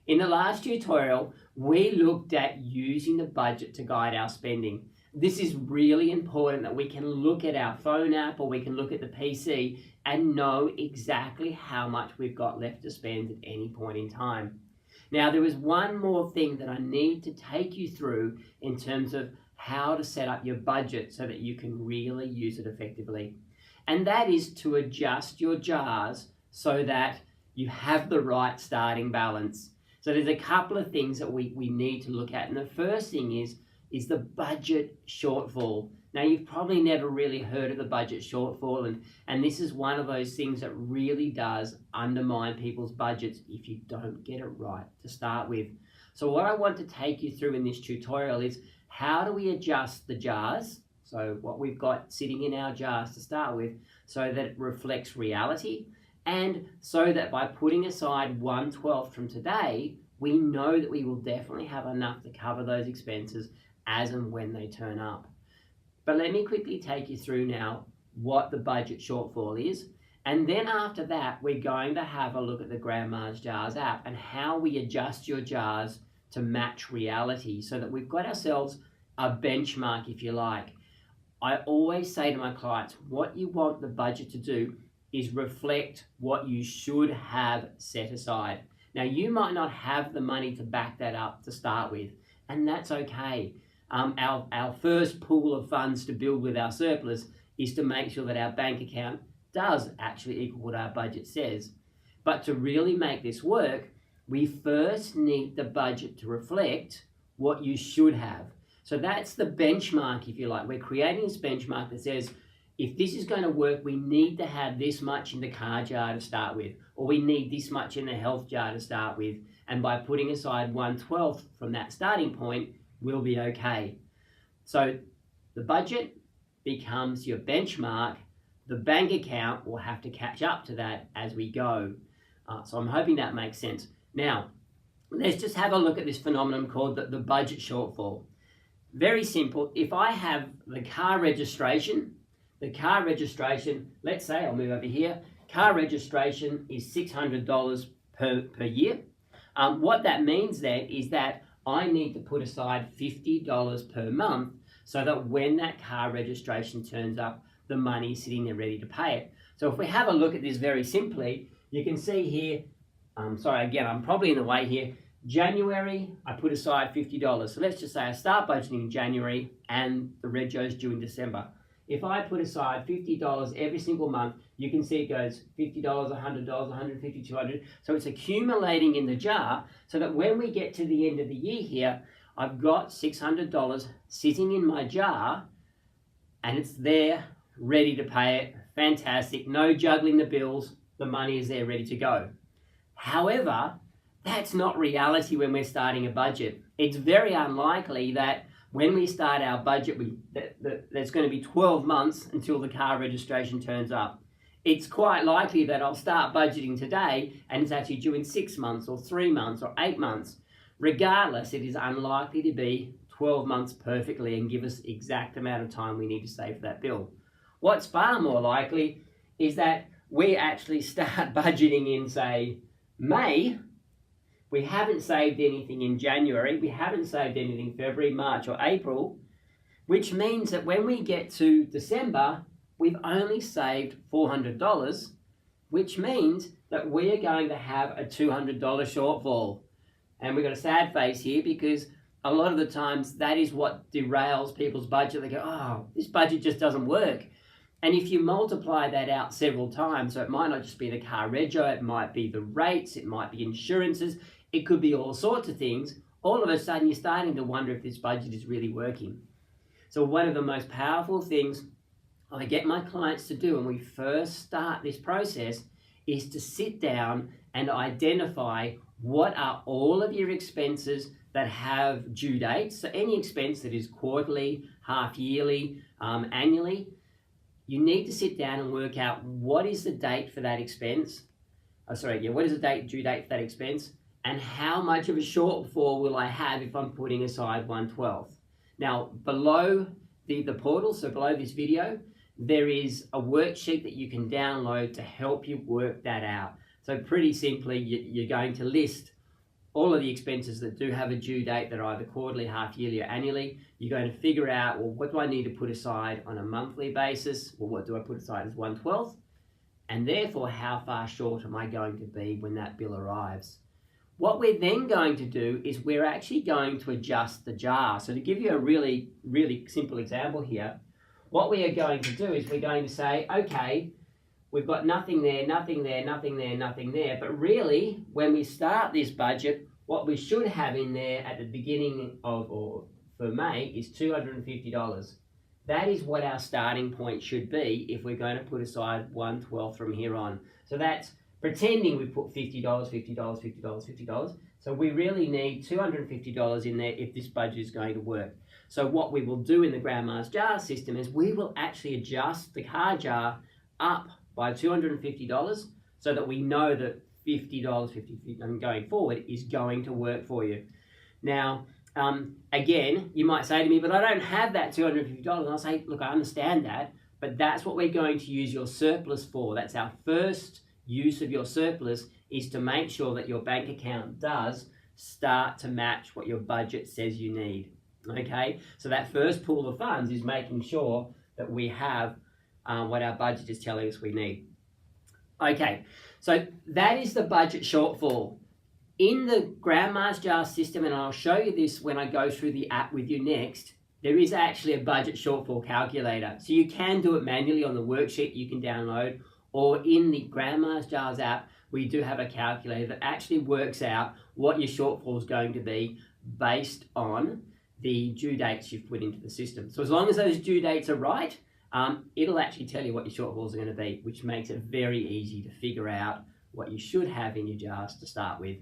In the last tutorial, we looked at using the budget to guide our spending. This is really important that we can look at our phone app or we can look at the PC and know exactly how much we've got left to spend at any point in time. Now, there is one more thing that I need to take you through in terms of how to set up your budget so that you can really use it effectively. And that is to adjust your jars so that you have the right starting balance. So there's a couple of things that we need to look at. And the first thing is the budget shortfall. Now, you've probably never really heard of the budget shortfall, and this is one of those things that really does undermine people's budgets if you don't get it right to start with. So what I want to take you through in this tutorial is how do we adjust the jars, so what we've got sitting in our jars to start with, so that it reflects reality, and so that by putting aside 1/12 from today, we know that we will definitely have enough to cover those expenses as and when they turn up. But let me quickly take you through now what the budget shortfall is. And then after that, we're going to have a look at the Grandma's Jars app and how we adjust your jars to match reality so that we've got ourselves a benchmark, if you like. I always say to my clients, what you want the budget to do is reflect what you should have set aside. Now, you might not have the money to back that up to start with, and that's okay. Our first pool of funds to build with our surplus is to make sure that our bank account does actually equal what our budget says. But to really make this work, we first need the budget to reflect what you should have. So that's the benchmark, if you like. We're creating this benchmark that says, if this is going to work, we need to have this much in the car jar to start with, or we need this much in the health jar to start with. And by putting aside 1/12 from that starting point, we'll be okay. So the budget becomes your benchmark. The bank account will have to catch up to that as we go. So I'm hoping that makes sense. Now, let's just have a look at this phenomenon called the budget shortfall. Very simple. If I have the car registration, let's say I'll move over here. Car registration is $600 per year. What that means then is that I need to put aside $50 per month so that when that car registration turns up, the money is sitting there ready to pay it. So if we have a look at this very simply, you can see here, sorry, again, I'm probably in the way here. January, I put aside $50. So let's just say I start budgeting in January and the rego's due in December. If I put aside $50 every single month, you can see it goes $50, $100, $150, $200. So it's accumulating in the jar so that when we get to the end of the year here, I've got $600 sitting in my jar and it's there ready to pay it. Fantastic. No juggling the bills. The money is there ready to go. However, that's not reality when we're starting a budget. It's very unlikely that when we start our budget, there's going to be 12 months until the car registration turns up. It's quite likely that I'll start budgeting today and it's actually due in 6 months or 3 months or 8 months. Regardless, it is unlikely to be 12 months perfectly and give us the exact amount of time we need to save for that bill. What's far more likely is that we actually start budgeting in, say, May. We haven't saved anything in January, we haven't saved anything in February, March or April, which means that when we get to December, we've only saved $400, which means that we are going to have a $200 shortfall. And we've got a sad face here because a lot of the times that is what derails people's budget. They go, oh, this budget just doesn't work. And if you multiply that out several times, so it might not just be the car rego, it might be the rates, it might be insurances, it could be all sorts of things. All of a sudden, you're starting to wonder if this budget is really working. So one of the most powerful things I get my clients to do when we first start this process is to sit down and identify what are all of your expenses that have due dates. So any expense that is quarterly, half yearly, annually, you need to sit down and work out what is the date for that expense. What is the due date for that expense? And how much of a shortfall will I have if I'm putting aside 1/12? Now, below the portal, so below this video, there is a worksheet that you can download to help you work that out. So pretty simply, you're going to list all of the expenses that do have a due date that are either quarterly, half yearly, or annually. You're going to figure out, well, what do I need to put aside on a monthly basis? Well, what do I put aside as 1/12? And therefore, how far short am I going to be when that bill arrives? What we're then going to do is we're actually going to adjust the jar. So to give you a really, really simple example here, what we are going to do is we're going to say, okay, we've got nothing there, nothing there, nothing there, nothing there. But really, when we start this budget, what we should have in there at the beginning of, or for May, is $250. That is what our starting point should be if we're going to put aside 1/12 from here on. So that's pretending we put $50, $50, $50, $50. So we really need $250 in there if this budget is going to work. So what we will do in the Grandma's Jar system is we will actually adjust the car jar up by $250 so that we know that $50, 50, and going forward is going to work for you. Now, again, you might say to me, but I don't have that $250. And I'll say, look, I understand that, but that's what we're going to use your surplus for. That's our first use of your surplus, is to make sure that your bank account does start to match what your budget says you need. Okay, so that first pool of funds is making sure that we have what our budget is telling us we need. Okay, so that is the budget shortfall. In the Grandma's Jar system, and I'll show you this when I go through the app with you next, there is actually a budget shortfall calculator. So you can do it manually on the worksheet you can download, or in the Grandma's Jars app, we do have a calculator that actually works out what your shortfall is going to be based on the due dates you've put into the system. So as long as those due dates are right, it'll actually tell you what your shortfalls are going to be, which makes it very easy to figure out what you should have in your jars to start with.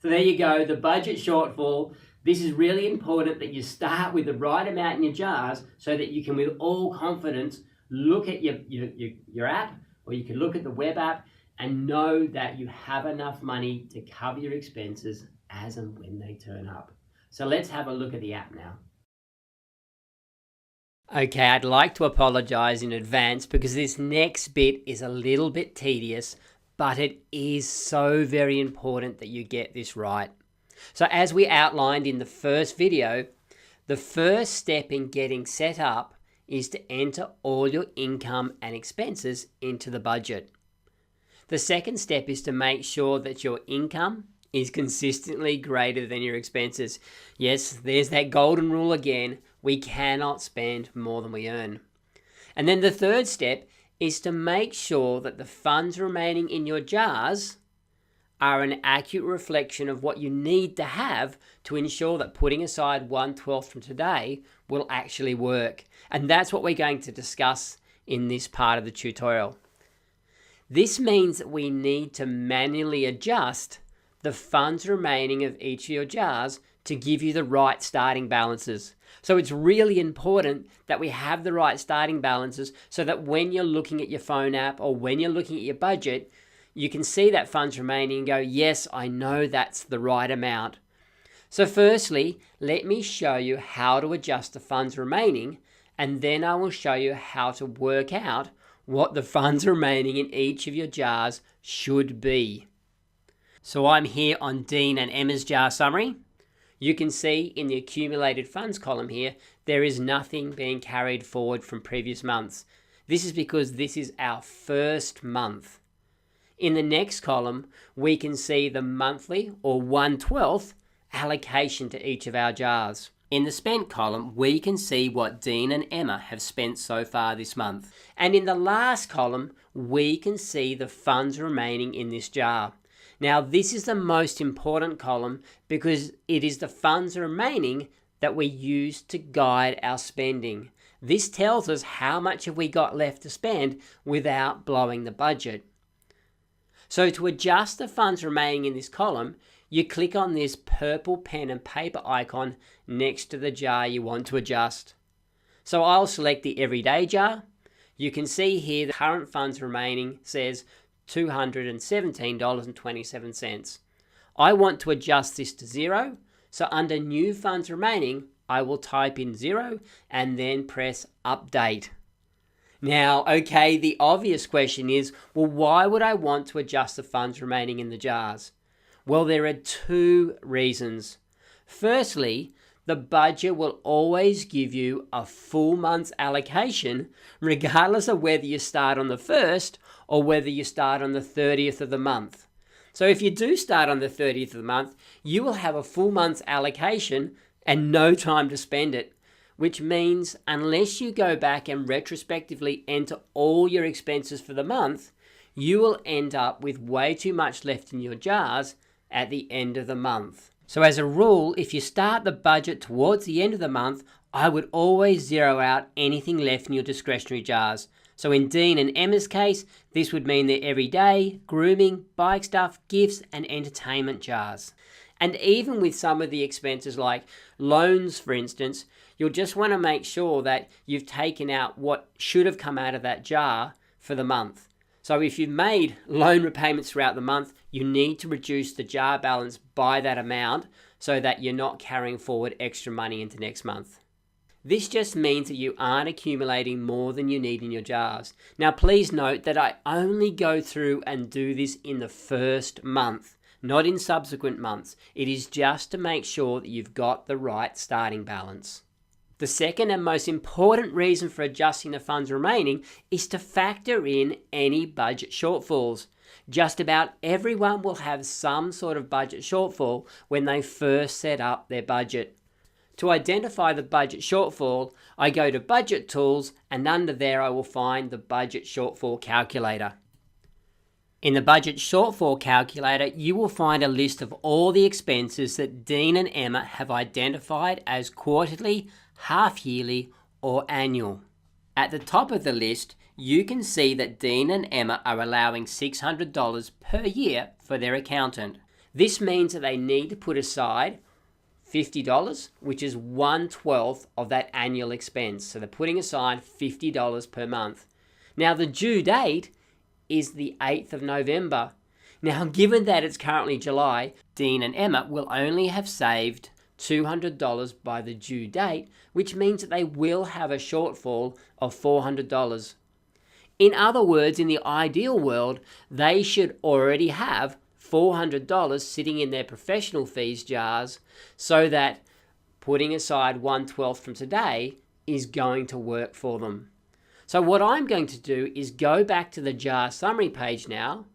So there you go, the budget shortfall. This is really important that you start with the right amount in your jars so that you can, with all confidence, look at your app, or you can look at the web app and know that you have enough money to cover your expenses as and when they turn up. So let's have a look at the app now. Okay, I'd like to apologize in advance because this next bit is a little bit tedious, but it is so very important that you get this right. So as we outlined in the first video, the first step in getting set up is to enter all your income and expenses into the budget. The second step is to make sure that your income is consistently greater than your expenses. Yes, there's that golden rule again. We cannot spend more than we earn. And then the third step is to make sure that the funds remaining in your jars are an accurate reflection of what you need to have to ensure that putting aside 1/12 from today will actually work. And that's what we're going to discuss in this part of the tutorial. This means that we need to manually adjust the funds remaining of each of your jars to give you the right starting balances. So it's really important that we have the right starting balances so that when you're looking at your phone app or when you're looking at your budget, you can see that funds remaining and go, yes, I know that's the right amount. So firstly, let me show you how to adjust the funds remaining, and then I will show you how to work out what the funds remaining in each of your jars should be. So I'm here on Dean and Emma's jar summary. You can see in the accumulated funds column here, there is nothing being carried forward from previous months. This is because this is our first month. In the next column, we can see the monthly or 1/12 allocation to each of our jars. In the spent column, we can see what Dean and Emma have spent so far this month. And in the last column, we can see the funds remaining in this jar. Now, this is the most important column because it is the funds remaining that we use to guide our spending. This tells us how much have we got left to spend without blowing the budget. So to adjust the funds remaining in this column, you click on this purple pen and paper icon next to the jar you want to adjust. So I'll select the everyday jar. You can see here the current funds remaining says $217.27. I want to adjust this to 0, so under new funds remaining, I will type in 0 and then press update. Now, okay, the obvious question is, well, why would I want to adjust the funds remaining in the jars? Well, there are two reasons. Firstly, the budget will always give you a full month's allocation, regardless of whether you start on the 1st or whether you start on the 30th of the month. So if you do start on the 30th of the month, you will have a full month's allocation and no time to spend it, which means unless you go back and retrospectively enter all your expenses for the month, you will end up with way too much left in your jars at the end of the month. So as a rule, if you start the budget towards the end of the month, I would always zero out anything left in your discretionary jars. So in Dean and Emma's case, this would mean their everyday, grooming, bike stuff, gifts, and entertainment jars. And even with some of the expenses like loans, for instance, you'll just want to make sure that you've taken out what should have come out of that jar for the month. So if you've made loan repayments throughout the month, you need to reduce the jar balance by that amount so that you're not carrying forward extra money into next month. This just means that you aren't accumulating more than you need in your jars. Now, please note that I only go through and do this in the first month, not in subsequent months. It is just to make sure that you've got the right starting balance. The second and most important reason for adjusting the funds remaining is to factor in any budget shortfalls. Just about everyone will have some sort of budget shortfall when they first set up their budget. To identify the budget shortfall, I go to Budget Tools, and under there I will find the Budget Shortfall Calculator. In the Budget Shortfall Calculator, you will find a list of all the expenses that Dean and Emma have identified as quarterly, half-yearly, or annual. At the top of the list, you can see that Dean and Emma are allowing $600 per year for their accountant. This means that they need to put aside $50, which is 1/12 of that annual expense. So they're putting aside $50 per month. Now the due date is the 8th of November. Now, given that it's currently July, Dean and Emma will only have saved $200 by the due date, which means that they will have a shortfall of $400. In other words, in the ideal world, they should already have $400 sitting in their professional fees jars so that putting aside 1/12 from today is going to work for them. So what I'm going to do is go back to the jar summary page now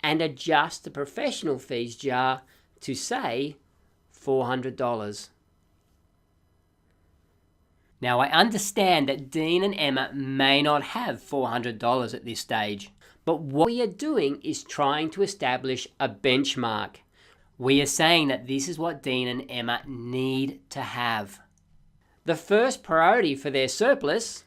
and adjust the professional fees jar to say $400. Now I understand that Dean and Emma may not have $400 at this stage, but what we are doing is trying to establish a benchmark. We are saying that this is what Dean and Emma need to have. The first priority for their surplus,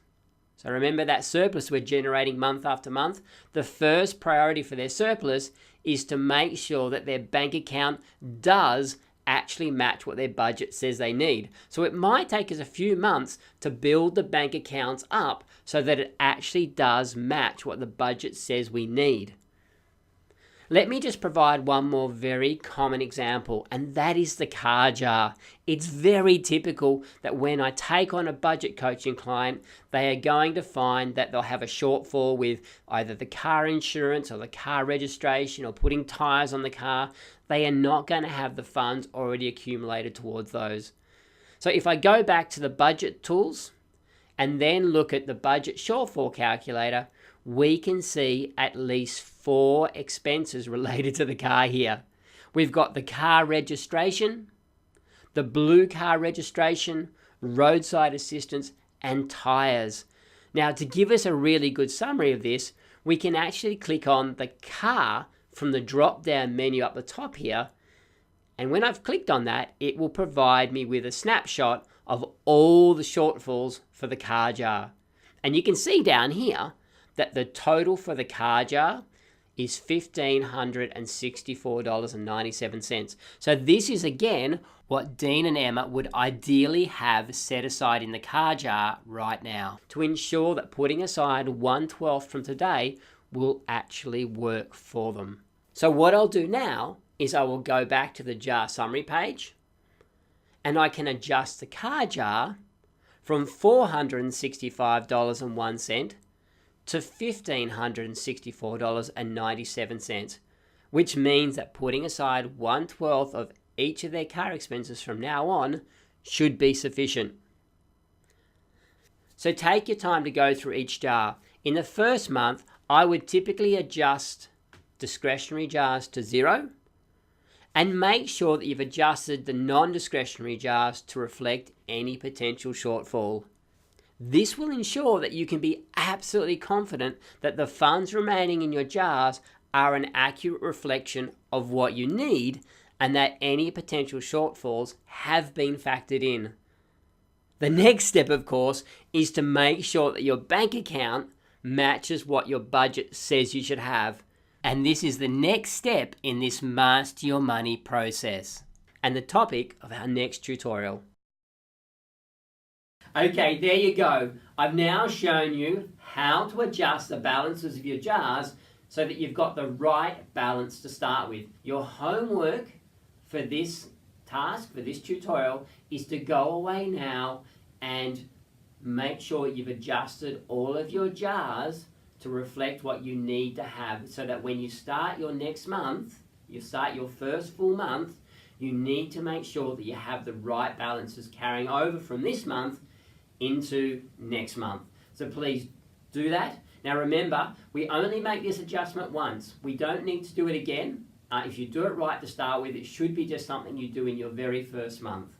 so remember that surplus we're generating month after month, the first priority for their surplus is to make sure that their bank account does actually match what their budget says they need. So it might take us a few months to build the bank accounts up so that it actually does match what the budget says we need. Let me just provide one more very common example, and that is the car jar. It's very typical that when I take on a budget coaching client, they are going to find that they'll have a shortfall with either the car insurance or the car registration or putting tires on the car. They are not going to have the funds already accumulated towards those. So if I go back to the budget tools and then look at the budget shortfall calculator, we can see at least 4 expenses related to the car here. We've got the car registration, the blue car registration, roadside assistance, and tires. Now, to give us a really good summary of this, we can actually click on the car from the drop-down menu up the top here, and when I've clicked on that, it will provide me with a snapshot of all the shortfalls for the car jar. And you can see down here that the total for the car jar is $1,564.97. So this is again what Dean and Emma would ideally have set aside in the car jar right now to ensure that putting aside 1/12 from today will actually work for them. So what I'll do now is I will go back to the jar summary page and I can adjust the car jar from $465.01 to $1,564.97, which means that putting aside 1/12 of each of their car expenses from now on should be sufficient. So take your time to go through each jar. In the first month, I would typically adjust discretionary jars to 0 and make sure that you've adjusted the non-discretionary jars to reflect any potential shortfall. This will ensure that you can be absolutely confident that the funds remaining in your jars are an accurate reflection of what you need and that any potential shortfalls have been factored in. The next step, of course, is to make sure that your bank account matches what your budget says you should have. And this is the next step in this master your money process and the topic of our next tutorial. Okay, there you go. I've now shown you how to adjust the balances of your jars so that you've got the right balance to start with. Your homework for this task, for this tutorial, is to go away now and make sure you've adjusted all of your jars to reflect what you need to have, so that when you start your next month, you start your first full month, you need to make sure that you have the right balances carrying over from this month into next month. So please do that. Now remember, we only make this adjustment once. We don't need to do it again. If you do it right to start with, it should be just something you do in your very first month.